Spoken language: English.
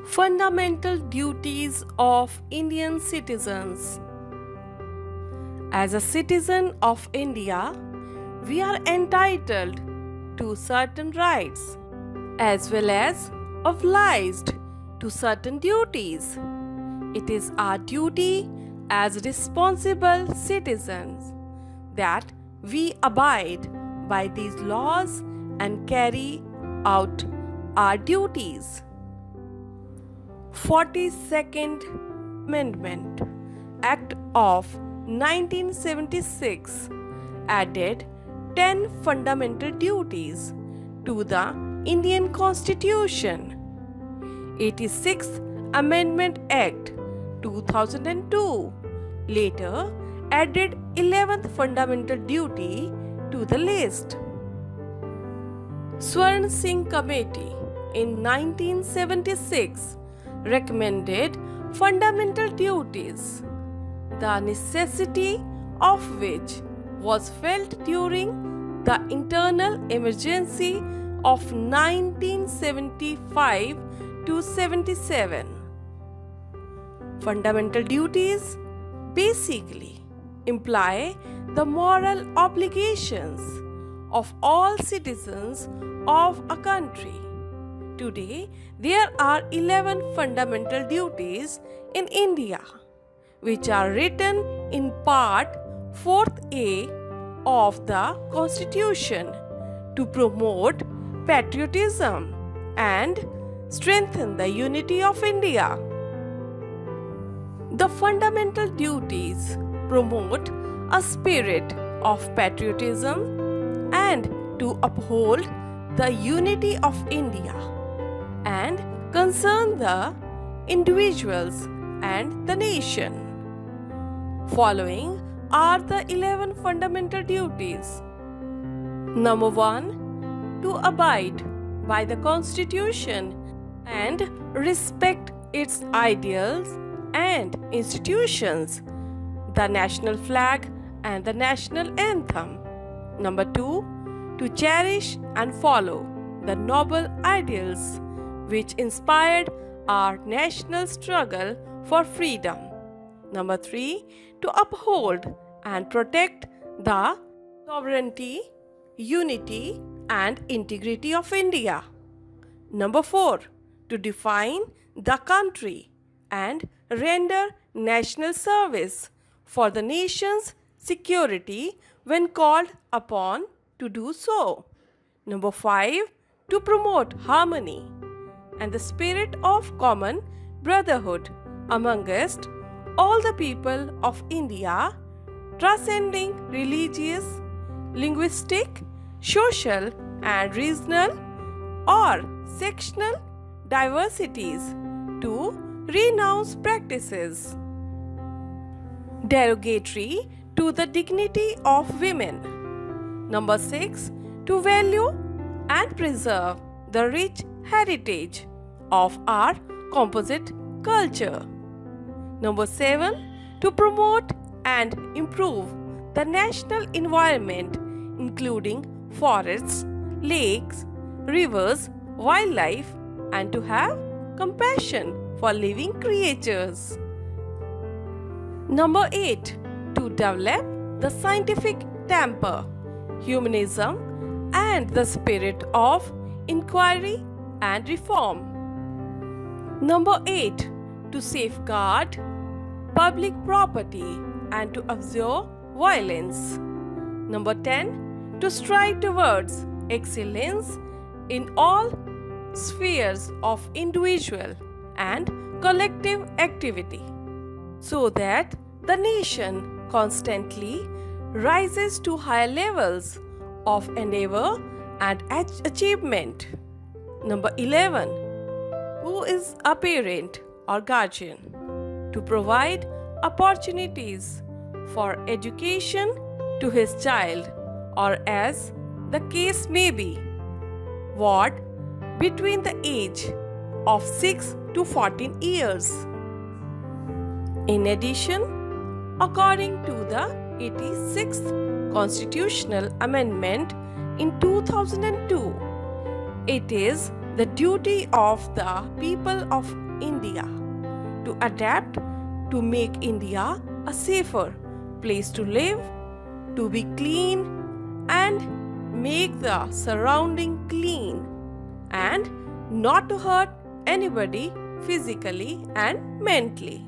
Fundamental duties of Indian citizens. As a citizen of India, we are entitled to certain rights as well as obliged to certain duties. It is our duty as responsible citizens that we abide by these laws and carry out our duties. 42nd Amendment Act of 1976 added 10 fundamental duties to the Indian Constitution. 86th Amendment Act 2002 later added 11th fundamental duty to the list. Swarn Singh Committee in 1976 recommended fundamental duties, the necessity of which was felt during the internal emergency of 1975 to 77. Fundamental duties basically imply the moral obligations of all citizens of a country. Today, there are 11 fundamental duties in India, which are written in Part 4th A of the Constitution to promote patriotism and strengthen the unity of India. The fundamental duties promote a spirit of patriotism and to uphold the unity of India and concern the individuals and the nation. Following are the 11 fundamental duties. Number 1. To abide by the Constitution and respect its ideals and institutions, the national flag and the national anthem. Number 2. To cherish and follow the noble ideals which inspired our national struggle for freedom. Number 3. To uphold and protect the sovereignty, unity, and integrity of India. Number 4. To define the country and render national service for the nation's security when called upon to do so. Number 5. To promote harmony and the spirit of common brotherhood amongst all the people of India, transcending religious, linguistic, social, and regional or sectional diversities, to renounce practices derogatory to the dignity of women. Number 6. To value and preserve the rich heritage of our composite culture. Number 7. To promote and improve the national environment, including forests, lakes, rivers, wildlife, and to have compassion for living creatures. Number 8. To develop the scientific temper, humanism, and the spirit of inquiry and reform. Number 8. To safeguard public property and to observe violence. Number 10. To strive towards excellence in all spheres of individual and collective activity, so that the nation constantly rises to higher levels of endeavor and achievement. Number 11. Who is a parent or guardian? To provide opportunities for education to his child, or as the case may be, what between the age of 6 to 14 years. In addition, according to the 86th Constitutional Amendment in 2002, it is the duty of the people of India, to adapt to make India a safer place to live, to be clean and make the surrounding clean, and not to hurt anybody physically and mentally.